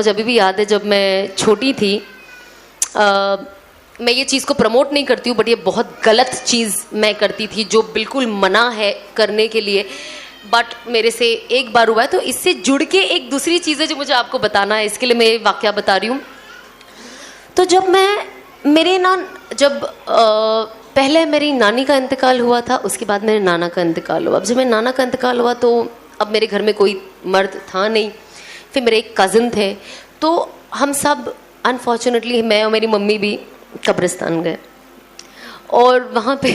मुझे अभी भी याद है जब मैं छोटी थी। मैं ये चीज़ को प्रमोट नहीं करती हूँ, बट ये बहुत गलत चीज़ मैं करती थी जो बिल्कुल मना है करने के लिए, बट मेरे से एक बार हुआ है। तो इससे जुड़ के एक दूसरी चीज़ है जो मुझे आपको बताना है, इसके लिए मैं ये वाकया बता रही हूँ। तो जब पहले मेरी नानी का इंतकाल हुआ था, उसके बाद मेरे नाना का इंतकाल हुआ। अब जब मेरे नाना का इंतकाल हुआ तो अब मेरे घर में कोई मर्द था नहीं, फिर मेरे एक कज़न थे, तो हम सब अनफॉर्चुनेटली, मैं और मेरी मम्मी भी कब्रिस्तान गए और वहाँ पे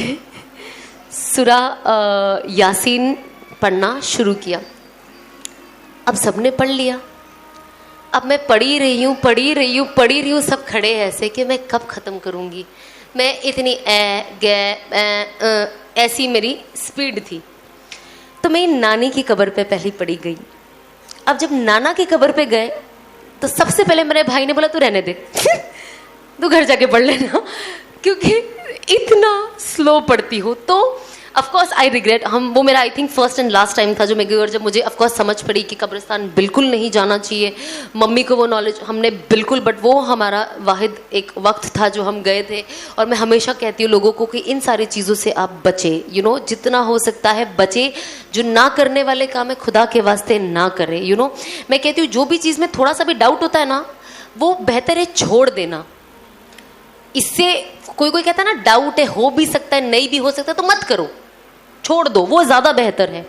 सूरा यासीन पढ़ना शुरू किया। अब सबने पढ़ लिया, अब मैं पढ़ी रही हूँ, सब खड़े हैं ऐसे कि मैं कब ख़त्म करूँगी। मैं इतनी ऐसी मेरी स्पीड थी। तो मेरी नानी की कब्र पे पहली पढ़ी गई। अब जब नाना की कब्र पे गए तो सबसे पहले मेरे भाई ने बोला तू रहने दे तू घर जाके पढ़ लेना, क्योंकि इतना स्लो पढ़ती हो। तो ऑफ कोर्स आई रिग्रेट, वो मेरा I think first and last time था जो मैं गई, और जब मुझे ऑफ कोर्स समझ पड़ी कि कब्रिस्तान बिल्कुल नहीं जाना चाहिए। मम्मी को वो नॉलेज हमने बिल्कुल, बट वो हमारा वाहिद एक वक्त था जो हम गए थे। और मैं हमेशा कहती हूँ लोगों को कि इन सारी चीज़ों से आप बचे, जितना हो सकता है बचे। जो ना करने वाले काम है खुदा के वास्ते ना करें। मैं कहती हूँ जो भी चीज़ में थोड़ा सा भी डाउट होता है ना, वो बेहतर है छोड़ देना। इससे कोई कहता है ना डाउट है, हो भी सकता है नहीं भी हो सकता, तो मत करो, छोड़ दो, वो ज़्यादा बेहतर है।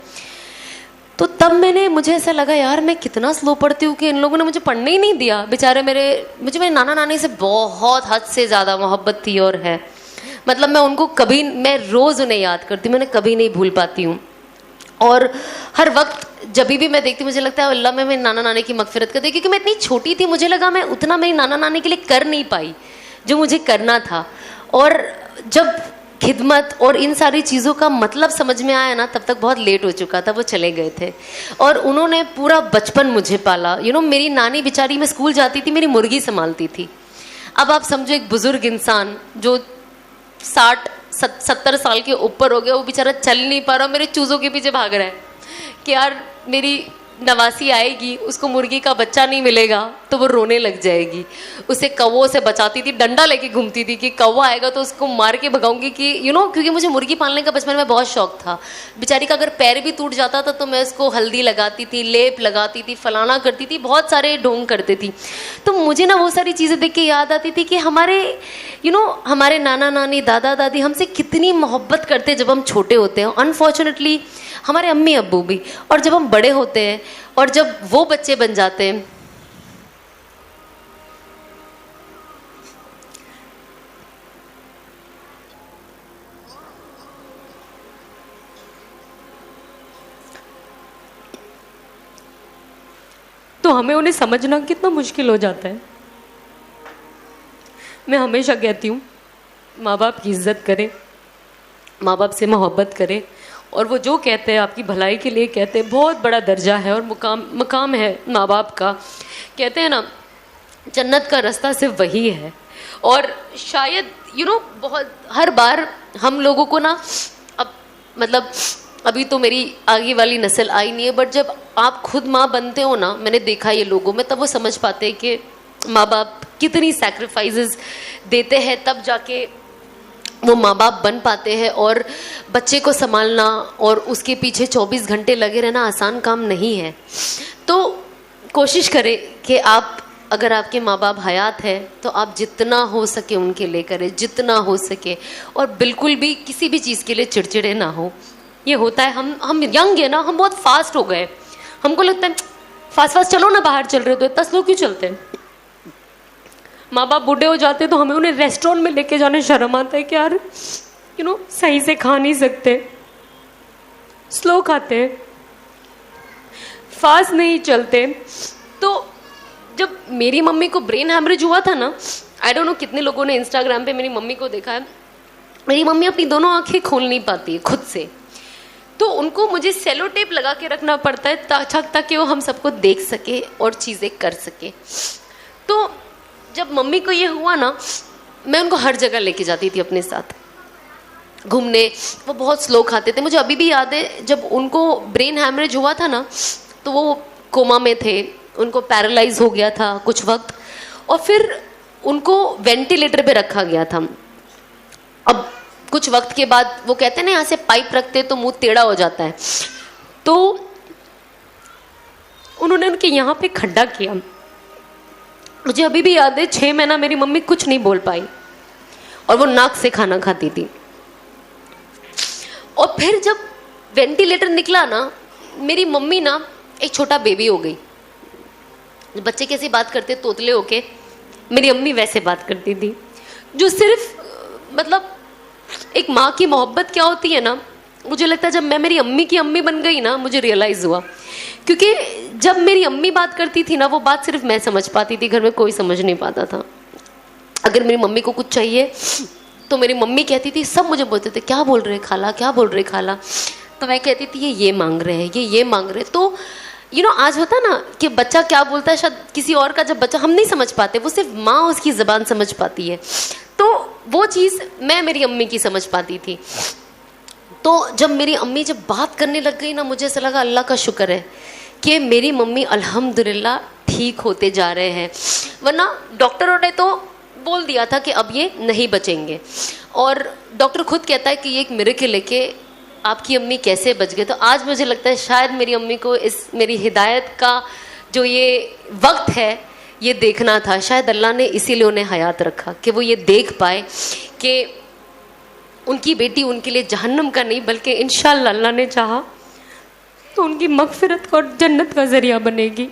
तो तब मुझे ऐसा लगा यार मैं कितना स्लो पढ़ती हूँ कि इन लोगों ने मुझे पढ़ने ही नहीं दिया। बेचारे मुझे मेरे नाना नानी से बहुत हद से ज़्यादा मोहब्बत थी और है। मतलब मैं रोज़ उन्हें याद करती हूँ, मैंने कभी नहीं भूल पाती हूँ। और हर वक्त जब भी मैं देखती हूँ मुझे लगता है अल्लाह मैं मेरे नाना नानी की मगफिरत कर दे, क्योंकि मैं इतनी छोटी थी, मुझे लगा मैं उतना मेरी नाना नानी के लिए कर नहीं पाई जो मुझे करना था। और जब खिदमत और इन सारी चीज़ों का मतलब समझ में आया ना, तब तक बहुत लेट हो चुका था। वो चले गए थे और उन्होंने पूरा बचपन मुझे पाला। मेरी नानी बेचारी, मैं स्कूल जाती थी, मेरी मुर्गी संभालती थी। अब आप समझो एक बुजुर्ग इंसान जो 60-70 साल के ऊपर हो गया, वो बेचारा चल नहीं पा रहा, मेरे चूज़ों के पीछे भाग रहा है कि यार मेरी नवासी आएगी, उसको मुर्गी का बच्चा नहीं मिलेगा तो वो रोने लग जाएगी। उसे कौवों से बचाती थी, डंडा लेके घूमती थी कि कौवा आएगा तो उसको मार के भगाऊंगी कि क्योंकि मुझे मुर्गी पालने का बचपन में बहुत शौक था। बेचारी का अगर पैर भी टूट जाता था तो मैं उसको हल्दी लगाती थी, लेप लगाती थी, फलाना करती थी, बहुत सारे ढोंग करती थी। तो मुझे ना वो सारी चीज़ें देख के याद आती थी कि हमारे नाना नानी, दादा दादी हमसे कितनी मोहब्बत करते जब हम छोटे होते हैं। अनफॉर्चुनेटली हमारे अम्मी अब्बू भी। और जब हम बड़े होते हैं और जब वो बच्चे बन जाते हैं, तो हमें उन्हें समझना कितना मुश्किल हो जाता है। मैं हमेशा कहती हूँ माँ बाप की इज्जत करें, माँ बाप से मोहब्बत करें, और वो जो कहते हैं आपकी भलाई के लिए कहते हैं। बहुत बड़ा दर्जा है और मकाम है माँ बाप का। कहते हैं ना जन्नत का रास्ता सिर्फ वही है। और शायद बहुत हर बार हम लोगों को ना, अब मतलब अभी तो मेरी आगे वाली नस्ल आई नहीं है, बट जब आप खुद माँ बनते हो ना, मैंने देखा ये लोगों में, तब वो समझ पाते हैं कि माँ बाप कितनी सैक्रिफाइसेस देते हैं, तब जाके वो माँ बाप बन पाते हैं। और बच्चे को संभालना और उसके पीछे 24 घंटे लगे रहना आसान काम नहीं है। तो कोशिश करें कि आप, अगर आपके माँ बाप हयात है तो आप जितना हो सके उनके लिए करें, जितना हो सके। और बिल्कुल भी किसी भी चीज़ के लिए चिड़चिड़े ना हो। ये होता है हम यंग है ना, हम बहुत फास्ट हो गए, हमको लगता है फास्ट चलो ना, बाहर चल रहे हो तो इतना स्लो क्यों चलते हैं। माँ बाप बूढ़े हो जाते तो हमें उन्हें रेस्टोरेंट में लेके जाने शर्म आता है कि यार सही से खा नहीं सकते, स्लो खाते हैं, फास्ट नहीं चलते। तो जब मेरी मम्मी को ब्रेन हैमरेज हुआ था ना, आई डोंट नो कितने लोगों ने इंस्टाग्राम पे मेरी मम्मी को देखा है। मेरी मम्मी अपनी दोनों आंखें खोल नहीं पाती है खुद से, तो उनको मुझे सेलो टेप लगा के रखना पड़ता है ताकि वो हम सबको देख सके और चीज़ें कर सके। तो जब मम्मी को ये हुआ ना, मैं उनको हर जगह लेके जाती थी अपने साथ घूमने। वो बहुत स्लो खाते थे। मुझे अभी भी याद है जब उनको ब्रेन हैमरेज हुआ था ना, तो वो कोमा में थे उनको पैरालाइज हो गया था कुछ वक्त, और फिर उनको वेंटिलेटर पे रखा गया था। अब कुछ वक्त के बाद वो कहते हैं ना, यहाँ से पाइप रखते तो मुंह टेढ़ा हो जाता है, तो उन्होंने उनके यहाँ पे खड्डा किया। मुझे अभी भी याद है, 6 महीना मेरी मम्मी कुछ नहीं बोल पाई और वो नाक से खाना खाती थी। और फिर जब वेंटिलेटर निकला ना, मेरी मम्मी ना एक छोटा बेबी हो गई। बच्चे कैसे बात करते तोतले होके, मेरी अम्मी वैसे बात करती थी, जो सिर्फ मतलब एक माँ की मोहब्बत क्या होती है ना, मुझे लगता है जब मैं मेरी अम्मी की अम्मी बन गई ना, मुझे रियलाइज हुआ। क्योंकि जब मेरी अम्मी बात करती थी ना, वो बात सिर्फ मैं समझ पाती थी, घर में कोई समझ नहीं पाता था। अगर मेरी मम्मी को कुछ चाहिए तो मेरी मम्मी कहती थी, सब मुझे बोलते थे क्या बोल रहे खाला, क्या बोल रहे खाला, तो मैं कहती थी ये मांग रहे हैं, ये मांग रहे हैं। तो आज होता ना कि बच्चा क्या बोलता है, शायद किसी और का जब बच्चा हम नहीं समझ पाते, वो सिर्फ माँ उसकी ज़बान समझ पाती है। तो वो चीज़ मैं मेरी अम्मी की समझ पाती थी। तो जब मेरी अम्मी जब बात करने लग गई ना, मुझे ऐसा लगा अल्लाह का शुक्र है कि मेरी मम्मी अल्हम्दुलिल्लाह ठीक होते जा रहे हैं, वरना डॉक्टरों ने तो बोल दिया था कि अब ये नहीं बचेंगे। और डॉक्टर खुद कहता है कि ये एक मिरेकल है कि आपकी अम्मी कैसे बच गए। तो आज मुझे लगता है शायद मेरी अम्मी को इस मेरी हिदायत का जो ये वक्त है ये देखना था, शायद अल्लाह ने इसीलिए उन्हें हयात रखा कि वो ये देख पाए कि उनकी बेटी उनके लिए जहन्नम का नहीं बल्कि इंशाअल्लाह अल्लाह ने चाहा तो उनकी मगफिरत और जन्नत का जरिया बनेगी।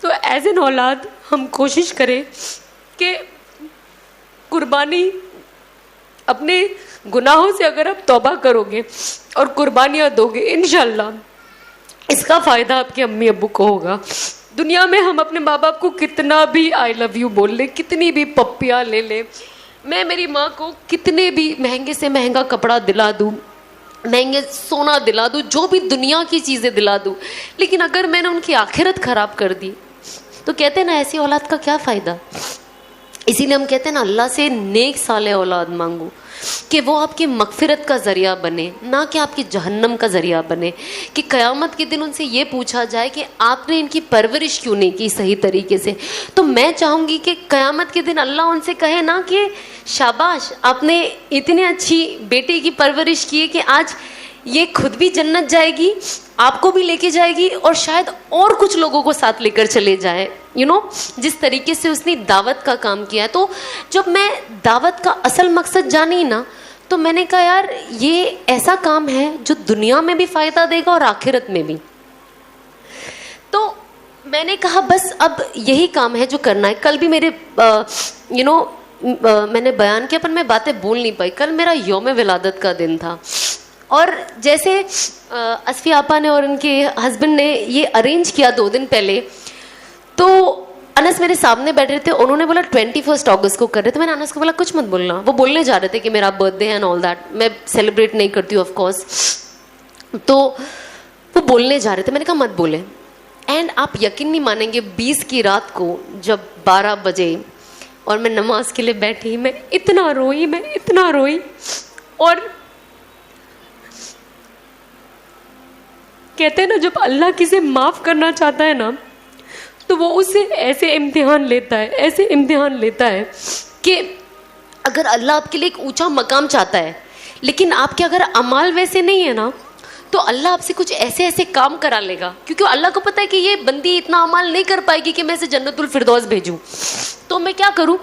तो एज एन औलाद हम कोशिश करें कि कुर्बानी अपने गुनाहों से अगर आप तौबा करोगे और कुर्बानियाँ दोगे, इंशाल्लाह इसका फ़ायदा आपके अम्मी अब्बू को होगा। दुनिया में हम अपने माँ बाप को कितना भी आई लव यू बोल ले, कितनी भी पप्पियाँ ले ले, मैं मेरी माँ को कितने भी महंगे से महंगा कपड़ा दिला दूँ, महंगे सोना दिला दूँ, जो भी दुनिया की चीज़ें दिला दूँ, लेकिन अगर मैंने उनकी आखिरत ख़राब कर दी तो कहते हैं ना ऐसी औलाद का क्या फ़ायदा। इसीलिए हम कहते हैं ना अल्लाह से नेक साले औलाद मांगो कि वो आपकी मगफिरत का ज़रिया बने, ना कि आपकी जहन्नम का ज़रिया बने। कि क़यामत के दिन उनसे ये पूछा जाए कि आपने इनकी परवरिश क्यों नहीं की सही तरीके से। तो मैं चाहूँगी कि क़यामत के दिन अल्लाह उनसे कहे ना कि शाबाश आपने इतनी अच्छी बेटी की परवरिश की है कि आज ये खुद भी जन्नत जाएगी, आपको भी लेके जाएगी और शायद और कुछ लोगों को साथ लेकर चले जाए। जिस तरीके से उसने दावत का काम किया है। तो जब मैं दावत का असल मकसद जानी ना, तो मैंने कहा यार ये ऐसा काम है जो दुनिया में भी फ़ायदा देगा और आखिरत में भी। तो मैंने कहा बस अब यही काम है जो करना है। कल भी मेरे मैंने बयान किया पर मैं बातें बोल नहीं पाई। कल मेरा यौम विलादत का दिन था और जैसे असफी आपा ने और उनके हस्बैंड ने ये अरेंज किया 2 दिन पहले, तो अनस मेरे सामने बैठ रहे थे। उन्होंने बोला 21 अगस्त को कर रहे थे। मैंने अनस को बोला कुछ मत बोलना। वो बोलने जा रहे थे कि मेरा बर्थडे है एंड ऑल दैट। मैं सेलिब्रेट नहीं करती हूँ ऑफ कोर्स। तो वो बोलने जा रहे थे, मैंने कहा मत बोले। एंड आप यकीन नहीं मानेंगे 20 की रात को जब 12 बजे और मैं नमाज के लिए बैठी, मैं इतना रोई और कहते हैं ना जब अल्लाह किसे माफ़ करना चाहता है ना, तो वो उससे ऐसे इम्तिहान लेता है कि अगर अल्लाह आपके लिए एक ऊंचा मकाम चाहता है, लेकिन आपके अगर अमाल वैसे नहीं है ना, तो अल्लाह आपसे कुछ ऐसे काम करा लेगा। क्योंकि अल्लाह को पता है कि ये बंदी इतना अमाल नहीं कर पाएगी कि मैं इसे जन्नतुल फिरदौस भेजूँ। तो मैं क्या करूँ,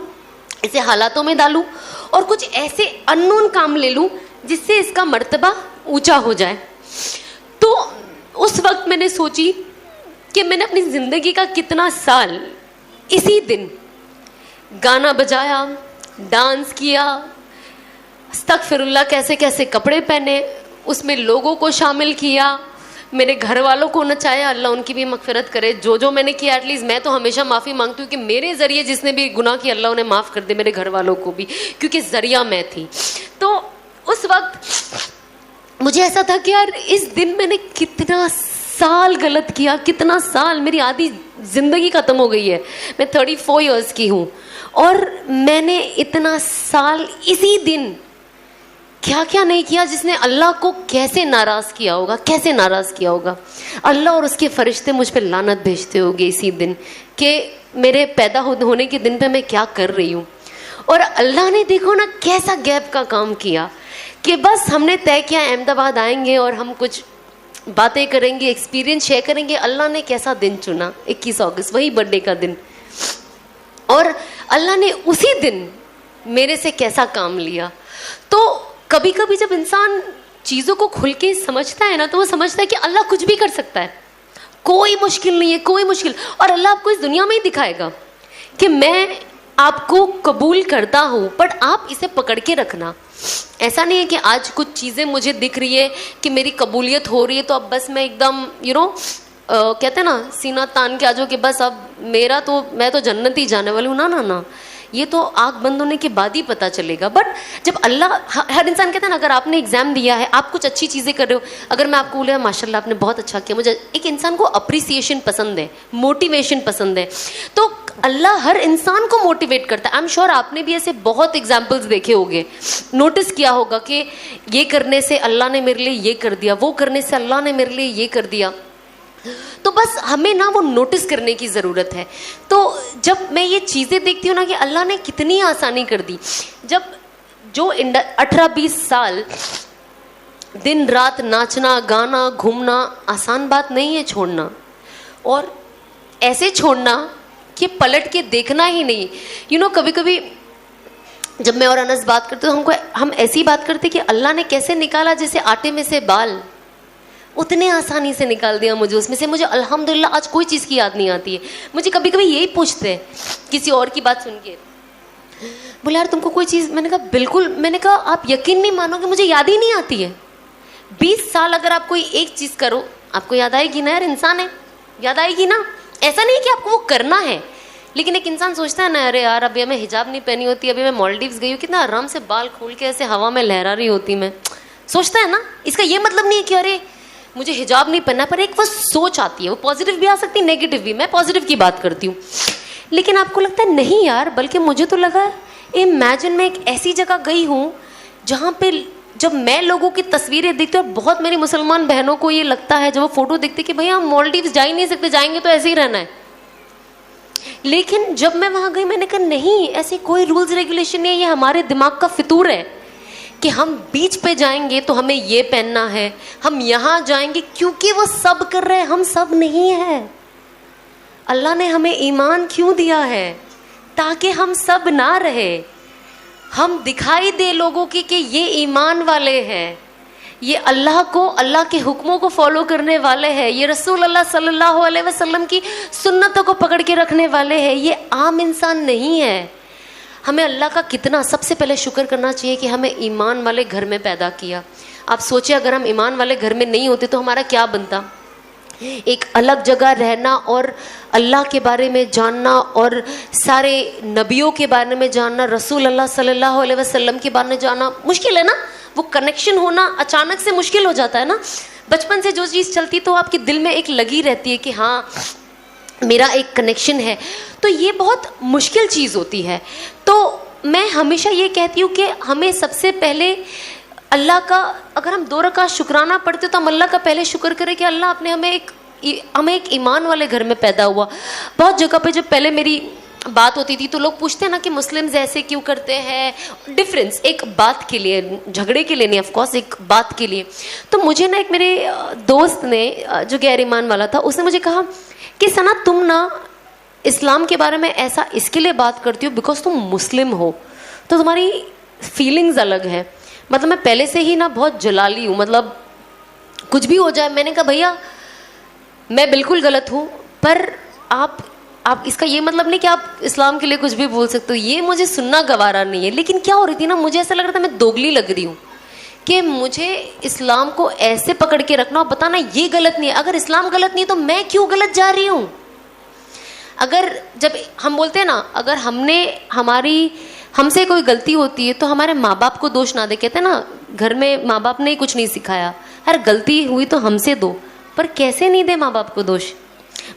इसे हालातों में डालूँ और कुछ ऐसे अननोन काम ले लूँ जिससे इसका मर्तबा ऊँचा हो जाए। तो उस वक्त मैंने सोची कि मैंने अपनी ज़िंदगी का कितना साल इसी दिन गाना बजाया, डांस किया, अस्तगफिरुल्लाह कैसे कैसे कपड़े पहने, उसमें लोगों को शामिल किया, मेरे घर वालों को नचाया। अल्लाह उनकी भी मगफिरत करे। जो मैंने किया, एटलीस्ट मैं तो हमेशा माफ़ी मांगती हूँ कि मेरे ज़रिए जिसने भी गुनाह किया अल्लाह उन्हें माफ़ कर दे, मेरे घर वालों को भी, क्योंकि ज़रिया मैं थी। तो उस वक्त मुझे ऐसा था कि यार इस दिन मैंने कितना साल गलत किया, कितना साल, मेरी आधी ज़िंदगी ख़त्म हो गई है। मैं 34 इयर्स की हूँ और मैंने इतना साल इसी दिन क्या क्या नहीं किया, जिसने अल्लाह को कैसे नाराज़ किया होगा, कैसे नाराज़ किया होगा। अल्लाह और उसके फरिश्ते मुझ पे लानत भेजते होंगे इसी दिन कि मेरे पैदा होने के दिन पे मैं क्या कर रही हूँ। और अल्लाह ने देखो ना कैसा गैप का काम किया कि बस हमने तय किया अहमदाबाद आएंगे और हम कुछ बातें करेंगे, एक्सपीरियंस शेयर करेंगे। अल्लाह ने कैसा दिन चुना, 21 अगस्त, वही बर्थडे का दिन, और अल्लाह ने उसी दिन मेरे से कैसा काम लिया। तो कभी कभी जब इंसान चीज़ों को खुल के समझता है ना, तो वो समझता है कि अल्लाह कुछ भी कर सकता है, कोई मुश्किल नहीं है, कोई मुश्किल। और अल्लाह आपको इस दुनिया में ही दिखाएगा कि मैं आपको कबूल करता हूँ, बट आप इसे पकड़ के रखना। ऐसा नहीं है कि आज कुछ चीज़ें मुझे दिख रही है कि मेरी कबूलियत हो रही है तो अब बस मैं एकदम कहते हैं ना सीना तान के आ जाओ कि बस अब मैं तो जन्नत ही जाने वाली हूँ। ना ना ना, ये तो आँख बंद होने के बाद ही पता चलेगा। बट जब अल्लाह, हर इंसान कहता है ना, अगर आपने एग्जाम दिया है, आप कुछ अच्छी चीज़ें कर रहे हो, अगर मैं आपको बोला माशाल्लाह आपने बहुत अच्छा किया, मुझे एक इंसान को अप्रिसिएशन पसंद है, मोटिवेशन पसंद है, तो अल्लाह हर इंसान को मोटिवेट करता है। आई एम श्योर आपने भी ऐसे बहुत एग्जाम्पल्स देखे होंगे, नोटिस किया होगा कि ये करने से अल्लाह ने मेरे लिए ये कर दिया, वो करने से अल्लाह ने मेरे लिए ये कर दिया। तो बस हमें ना वो नोटिस करने की ज़रूरत है। तो जब मैं ये चीज़ें देखती हूँ ना कि अल्लाह ने कितनी आसानी कर दी, जब जो 18-20 साल दिन रात नाचना गाना घूमना आसान बात नहीं है छोड़ना, और ऐसे छोड़ना कि पलट के देखना ही नहीं। कभी कभी जब मैं और अनस बात करते तो हम ऐसी बात करते कि अल्लाह ने कैसे निकाला जैसे आटे में से बाल, उतने आसानी से निकाल दिया मुझे उसमें से। मुझे अल्हम्दुलिल्लाह आज कोई चीज़ की याद नहीं आती है। मुझे कभी कभी यही पूछते हैं किसी और की बात सुन के, बोले यार तुमको कोई चीज़, मैंने कहा बिल्कुल, मैंने कहा आप यकीन नहीं मानोगे मुझे याद ही नहीं आती है। 20 साल अगर आप कोई एक चीज़ करो आपको याद आएगी ना, यार इंसान है, याद आएगी ना। ऐसा नहीं कि आपको वो करना है, लेकिन एक इंसान सोचता है ना, अरे यार अभी मैं हिजाब नहीं पहनी होती, अभी मैं मालदीव्स गई हूँ, कितना आराम से बाल खोल के ऐसे हवा में लहरा रही होती मैं, सोचता है ना। इसका ये मतलब नहीं है कि अरे मुझे हिजाब नहीं पहनना, पर एक वो सोच आती है, वो पॉजिटिव भी आ सकती है नेगेटिव भी। मैं पॉजिटिव की बात करती हूँ, लेकिन आपको लगता है नहीं यार, बल्कि मुझे तो लगा इमेजिन मैं एक ऐसी जगह गई हूँ जहाँ पे जब मैं लोगों की तस्वीरें देखती हूँ, बहुत मेरी मुसलमान बहनों को ये लगता है जब वो फोटो देखते कि भैया हम मालदीव्स जा ही नहीं सकते, जाएंगे तो ऐसे ही रहना है। लेकिन जब मैं वहाँ गई मैंने कहा नहीं, ऐसे कोई रूल्स रेगुलेशन नहीं है, ये हमारे दिमाग का फितूर है कि हम बीच पे जाएंगे तो हमें ये पहनना है, हम यहाँ जाएंगे क्योंकि वो सब कर रहे हैं, हम सब नहीं है। अल्लाह ने हमें ईमान क्यों दिया है? ताकि हम सब ना रहे, हम दिखाई दे लोगों की कि ये ईमान वाले हैं, ये अल्लाह को, अल्लाह के हुक्मों को फॉलो करने वाले हैं, ये रसूल अल्लाह सल्लल्लाहु अलैहि वसल्लम की सुन्नतों को पकड़ के रखने वाले हैं, ये आम इंसान नहीं है। हमें अल्लाह का कितना सबसे पहले शुक्र करना चाहिए कि हमें ईमान वाले घर में पैदा किया। आप सोचिए अगर हम ईमान वाले घर में नहीं होते तो हमारा क्या बनता। एक अलग जगह रहना और अल्लाह के बारे में जानना और सारे नबियों के बारे में जानना, रसूल अल्लाह सल्लल्लाहु अलैहि वसल्लम के बारे में जानना मुश्किल है ना। वो कनेक्शन होना अचानक से मुश्किल हो जाता है ना। बचपन से जो चीज़ चलती तो आपके दिल में एक लगी रहती है कि हाँ मेरा एक कनेक्शन है, तो ये बहुत मुश्किल चीज़ होती है। तो मैं हमेशा ये कहती हूँ कि हमें सबसे पहले अल्लाह का, अगर हम 2 रकात शुक्राना पढ़ते तो हम अल्लाह का पहले शुक्र करें कि अल्लाह आपने हमें एक ईमान वाले घर में पैदा हुआ। बहुत जगह पे जब पहले मेरी बात होती थी तो लोग पूछते हैं ना कि मुस्लिम्स ऐसे क्यों करते हैं, डिफरेंस एक बात के लिए, झगड़े के लिए नहीं, ऑफ कोर्स एक बात के लिए। तो मुझे ना एक मेरे दोस्त ने जो गैर ईमान वाला था, उसने मुझे कहा कि सना तुम ना इस्लाम के बारे में ऐसा इसके लिए बात करती हो बिकॉज तुम मुस्लिम हो, तो तुम्हारी फीलिंग्स अलग है। मतलब मैं पहले से ही ना बहुत जलाली हूँ, मतलब कुछ भी हो जाए। मैंने कहा भैया मैं बिल्कुल गलत हूँ, पर आप इसका ये मतलब नहीं कि आप इस्लाम के लिए कुछ भी बोल सकते हो, ये मुझे सुनना गवारा नहीं है। लेकिन क्या हो रही थी ना, मुझे ऐसा लग रहा था मैं दोगली लग रही हूँ कि मुझे इस्लाम को ऐसे पकड़ के रखना और बताना ये गलत नहीं है। अगर इस्लाम गलत नहीं है तो मैं क्यों गलत जा रही हूँ। अगर जब हम बोलते हैं ना, अगर हमसे कोई गलती होती है तो हमारे माँ बाप को दोष ना दे। कहते हैं ना घर में माँ बाप ने कुछ नहीं सिखाया, यार गलती हुई तो हमसे दो, पर कैसे नहीं दे माँ बाप को दोष।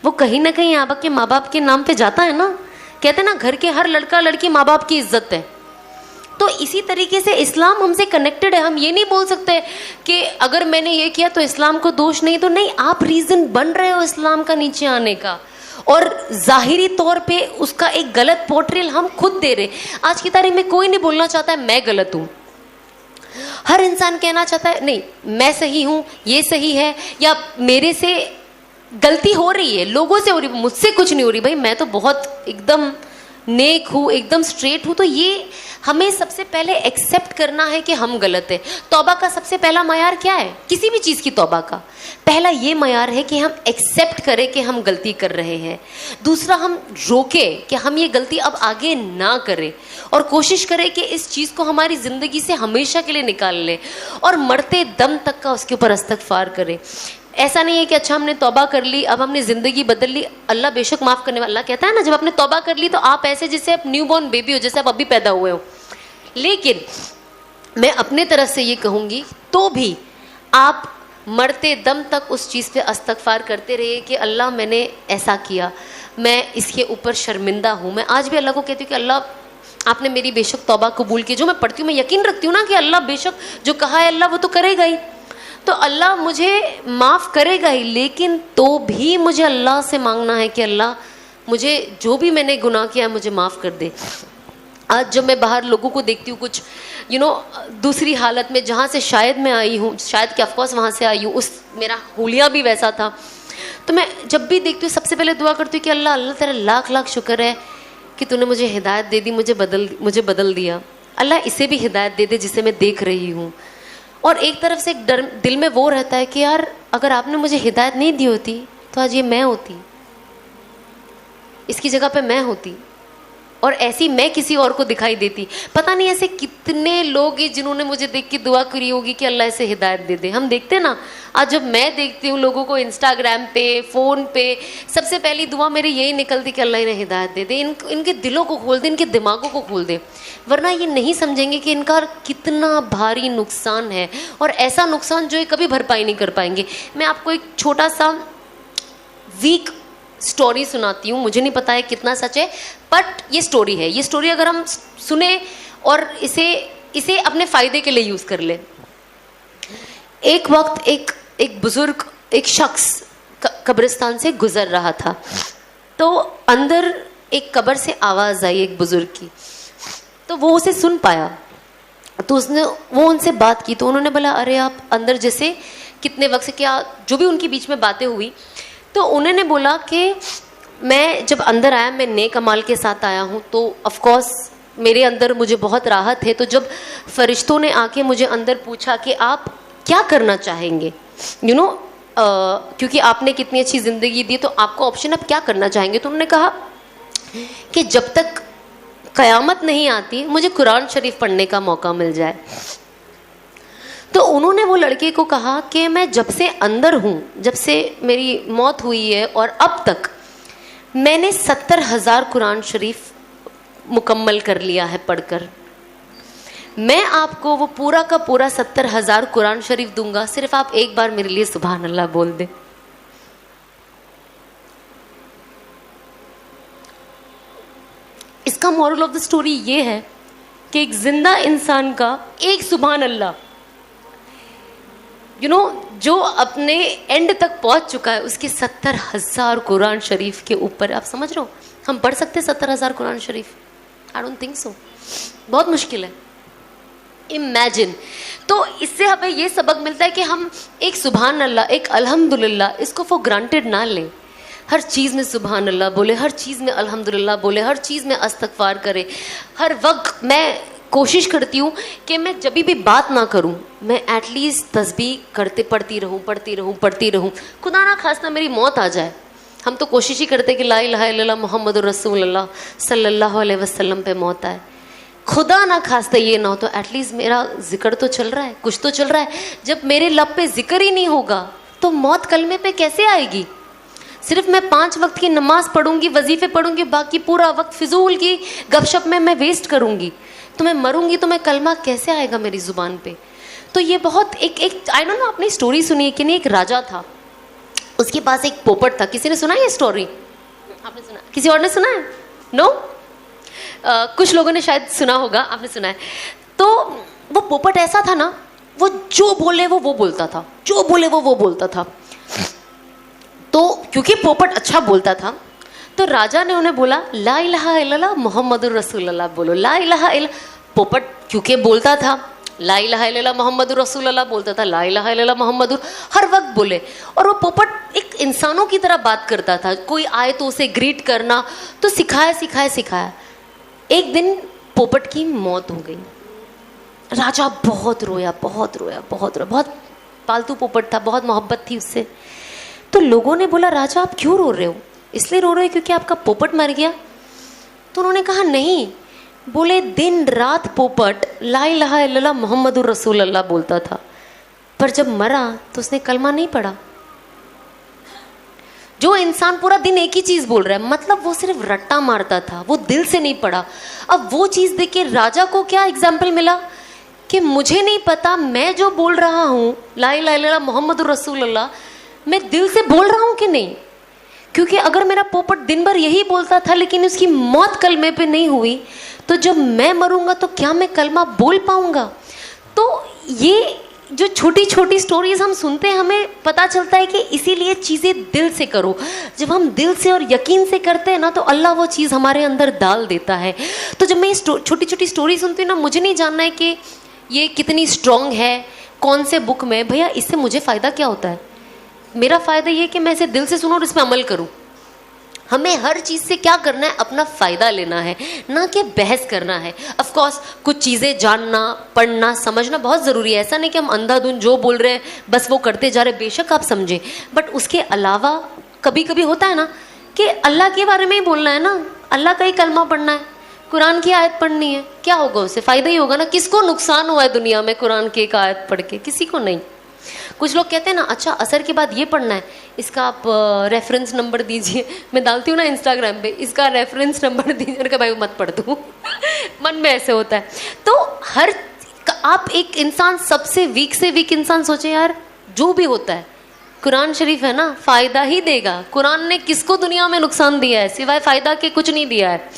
वो कहीं ना कहीं आपके माँ बाप के नाम पे जाता है ना। कहते हैं ना घर के हर लड़का लड़की माँ बाप की इज्जत है। तो इसी तरीके से इस्लाम हमसे कनेक्टेड है। हम ये नहीं बोल सकते कि अगर मैंने ये किया तो इस्लाम को दोष नहीं, तो नहीं, आप रीज़न बन रहे हो इस्लाम का नीचे आने का, और ज़ाहिरी तौर पे उसका एक गलत पोर्ट्रेल हम खुद दे रहे। आज की तारीख में कोई नहीं बोलना चाहता है मैं गलत हूँ, हर इंसान कहना चाहता है नहीं मैं सही हूँ, ये सही है, या मेरे से गलती हो रही है, लोगों से हो रही, मुझसे कुछ नहीं हो रही, भाई मैं तो बहुत एकदम नेक हूँ, एकदम स्ट्रेट हूँ। तो ये हमें सबसे पहले एक्सेप्ट करना है कि हम गलत है। तौबा का सबसे पहला मयार क्या है? किसी भी चीज़ की तौबा का पहला ये मयार है कि हम एक्सेप्ट करें कि हम गलती कर रहे हैं। दूसरा, हम रोकें कि हम ये गलती अब आगे ना करें, और कोशिश करें कि इस चीज़ को हमारी ज़िंदगी से हमेशा के लिए निकाल लें, और मरते दम तक का उसके ऊपर इस्तग़फ़ार करें। ऐसा नहीं है कि अच्छा हमने तौबा कर ली, अब हमने ज़िंदगी बदल ली, अल्लाह बेशक माफ़ करने वाला। कहता है ना, जब आपने तौबा कर ली तो आप ऐसे जैसे आप न्यू बॉर्न बेबी हो, जैसे आप अभी पैदा हुए हो। लेकिन मैं अपने तरफ से ये कहूँगी, तो भी आप मरते दम तक उस चीज़ पे इस्तग़फ़ार करते रहिए कि अल्लाह मैंने ऐसा किया, मैं इसके ऊपर शर्मिंदा हूँ। मैं आज भी अल्लाह को कहती हूँ कि अल्लाह आपने मेरी बेशक तौबा कबूल की। जो मैं पढ़ती हूँ मैं यकीन रखती हूँ ना कि अल्लाह बेशक जो कहा है अल्लाह वो तो करेगा ही, तो अल्लाह मुझे माफ़ करेगा ही। लेकिन तो भी मुझे अल्लाह से मांगना है कि अल्लाह मुझे जो भी मैंने गुनाह किया है मुझे माफ़ कर दे। आज जब मैं बाहर लोगों को देखती हूँ कुछ दूसरी हालत में, जहाँ से शायद मैं आई हूँ, शायद कि ऑफकोर्स वहाँ से आई हूँ, उस मेरा हुलिया भी वैसा था, तो मैं जब भी देखती हूँ सबसे पहले दुआ करती हूँ कि अल्लाह अल्लाह तेरा लाख लाख शुक्र है कि तूने मुझे हिदायत दे दी, मुझे बदल दिया। अल्लाह इसे भी हिदायत दे दे जिसे मैं देख रही हूँ। और एक तरफ से एक डर दिल में वो रहता है कि यार अगर आपने मुझे हिदायत नहीं दी होती तो आज ये मैं होती, इसकी जगह पे मैं होती, और ऐसी मैं किसी और को दिखाई देती। पता नहीं ऐसे कितने लोग हैं जिन्होंने मुझे देख के दुआ करी होगी कि अल्लाह इसे हिदायत दे दे। हम देखते हैं ना, आज जब मैं देखती हूँ लोगों को इंस्टाग्राम पे, फ़ोन पे, सबसे पहली दुआ मेरी यही निकलती कि अल्लाह इन्हें हिदायत दे दे, इनके दिलों को खोल दे, इनके दिमागों को खोल दे, वरना ये नहीं समझेंगे कि इनका कितना भारी नुकसान है, और ऐसा नुकसान जो ये कभी भरपाई नहीं कर पाएंगे। मैं आपको एक छोटा सा वीक स्टोरी सुनाती हूँ, मुझे नहीं पता है कितना सच है, बट ये स्टोरी है। ये स्टोरी अगर हम सुने और इसे अपने फ़ायदे के लिए यूज़ कर ले। एक वक्त एक बुज़ुर्ग, एक शख्स कब्रिस्तान से गुज़र रहा था, तो अंदर एक कब्र से आवाज़ आई एक बुज़ुर्ग की, तो वो उसे सुन पाया, तो वो उनसे बात की। तो उन्होंने बोला अरे आप अंदर जैसे कितने वक्त से, क्या जो भी उनके बीच में बातें हुई, तो उन्होंने बोला कि मैं जब अंदर आया मैं नेक अमाल के साथ आया हूँ, तो ऑफ कोर्स मेरे अंदर मुझे बहुत राहत है। तो जब फरिश्तों ने आके मुझे अंदर पूछा कि आप क्या करना चाहेंगे, क्योंकि आपने कितनी अच्छी ज़िंदगी दी, तो आपको ऑप्शन आप क्या करना चाहेंगे, तो उन्होंने कहा कि जब तक क़यामत नहीं आती मुझे कुरान शरीफ पढ़ने का मौका मिल जाए। तो उन्होंने वो लड़के को कहा कि मैं जब से अंदर हूँ, जब से मेरी मौत हुई है और अब तक मैंने 70,000 कुरान शरीफ मुकम्मल कर लिया है पढ़कर। मैं आपको वो पूरा का पूरा 70,000 कुरान शरीफ दूंगा, सिर्फ आप एक बार मेरे लिए सुभान अल्लाह बोल दें। इसका मोरल ऑफ द स्टोरी ये है कि एक जिंदा इंसान का एक सुभान अल्लाह जो अपने एंड तक पहुंच चुका है, उसके 70,000 कुरान शरीफ के ऊपर, आप समझ रहे हो हम पढ़ सकते हैं 70,000 कुरान शरीफ? आई डोंट थिंक सो, बहुत मुश्किल है। इमेजिन। तो इससे हमें ये सबक मिलता है कि हम एक सुभान अल्लाह, एक अल्हम्दुलिल्लाह, इसको फॉर ग्रांटेड ना लें। हर चीज़ में सुभान अल्लाह बोले, हर चीज़ में अल्हम्दुलिल्लाह बोले, हर चीज़ में इस्तग़फ़ार करें। हर वक्त मैं कोशिश करती हूँ कि मैं जब भी बात ना करूँ, मैं एटलीस्ट तस्बीह पढ़ती रहूँ। खुदा ना खास्ता मेरी मौत आ जाए, हम तो कोशिश ही करते कि ला इलाहा इल्लल्लाह मुहम्मदुर रसूलुल्लाह सल्लल्लाहु अलैहि वसल्लम पे मौत आए। खुदा ना खास्ता ये ना हो तो एटलीस्ट मेरा जिक्र तो चल रहा है, कुछ तो चल रहा है। जब मेरे लब पे जिक्र ही नहीं होगा तो मौत कलमे पे कैसे आएगी? सिर्फ मैं 5 वक्त की नमाज पढ़ूंगी, वजीफे पढ़ूंगी, बाकी पूरा वक्त फिजूल की गपशप में मैं वेस्ट करूंगी, तो मैं मरूंगी तो मैं कलमा कैसे आएगा मेरी जुबान पे? तो ये बहुत एक आई डोंट नो, आपने स्टोरी सुनी है कि नहीं? एक राजा था, उसके पास एक पोपट था। किसी ने सुना है ये स्टोरी? आपने सुना? किसी और ने सुना है? नो? कुछ लोगों ने शायद सुना होगा, आपने सुना है। तो वो पोपट ऐसा था ना, वो जो बोले वो बोलता था, जो बोले वो बोलता था। तो क्योंकि पोपट अच्छा बोलता था तो राजा ने उन्हें बोला ला इलाहा इल्लल्लाह मुहम्मदुर रसूलुल्लाह बोलो, ला इलाहा इल्लल्लाह। पोपट क्योंकि बोलता था ला इलाहा इल्लल्लाह मुहम्मदुर रसूलुल्लाह बोलता था, ला इलाहा इल्लल्लाह मुहम्मदुर हर वक्त बोले। और वो पोपट एक इंसानों की तरह बात करता था, कोई आए तो उसे ग्रीट करना, तो सिखाया। एक दिन पोपट की मौत हो गई। राजा बहुत रोया, बहुत पालतू पोपट था, बहुत मोहब्बत थी उससे। तो लोगों ने बोला राजा आप क्यों रो रहे हो? इसलिए रो रहे हो क्योंकि आपका पोपट मर गया? तो उन्होंने कहा नहीं, बोले दिन रात पोपट ला इलाहा इल्लल्लाह मुहम्मदुर रसूलुल्लाह बोलता था, पर जब मरा तो उसने कलमा नहीं पढ़ा। जो इंसान पूरा दिन एक ही चीज बोल रहा है, मतलब वो सिर्फ रट्टा मारता था, वो दिल से नहीं पढ़ा। अब वो चीज देख के राजा को क्या एग्जाम्पल मिला कि मुझे नहीं पता मैं जो बोल रहा हूँ ला इलाहा इल्लल्लाह मुहम्मदुर रसूलुल्लाह, मैं दिल से बोल रहा हूँ कि नहीं। क्योंकि अगर मेरा पोपट दिन भर यही बोलता था लेकिन उसकी मौत कलमे पे नहीं हुई, तो जब मैं मरूंगा तो क्या मैं कलमा बोल पाऊंगा? तो ये जो छोटी छोटी स्टोरीज हम सुनते हैं, हमें पता चलता है कि इसीलिए चीज़ें दिल से करो। जब हम दिल से और यकीन से करते हैं ना, तो अल्लाह वो चीज़ हमारे अंदर डाल देता है। तो जब मैं ये छोटी छोटी स्टोरी सुनती हूँ ना, मुझे नहीं जानना है कि ये कितनी स्ट्रॉन्ग है, कौन से बुक में। भैया इससे मुझे फ़ायदा क्या होता है? मेरा फ़ायदा ये कि मैं इसे दिल से सुनूं और इस पर अमल करूं। हमें हर चीज़ से क्या करना है, अपना फ़ायदा लेना है, ना कि बहस करना है। ऑफ कोर्स कुछ चीज़ें जानना, पढ़ना, समझना बहुत ज़रूरी है। ऐसा नहीं कि हम अंधाधुंध जो बोल रहे हैं बस वो करते जा रहे, बेशक आप समझें, बट उसके अलावा कभी कभी होता है ना कि अल्लाह के बारे में ही बोलना है ना, अल्लाह का ही कलमा पढ़ना है, कुरान की आयत पढ़नी है, क्या होगा उससे? फ़ायदा ही होगा ना। किसको नुकसान हुआ है दुनिया में कुरान की एक आयत पढ़ के? किसी को नहीं। कुछ लोग कहते हैं ना अच्छा असर के बाद ये पढ़ना है, इसका आप रेफरेंस नंबर दीजिए। मैं डालती हूँ ना इंस्टाग्राम पे, इसका रेफरेंस नंबर दीजिए। उनका भाई मत पढ़ दूँ मन में ऐसे होता है। तो हर आप एक इंसान, सबसे वीक से वीक इंसान सोचे यार, जो भी होता है कुरान शरीफ है ना, फ़ायदा ही देगा। कुरान ने किसको दुनिया में नुकसान दिया है? सिवाय फ़ायदा के कुछ नहीं दिया है।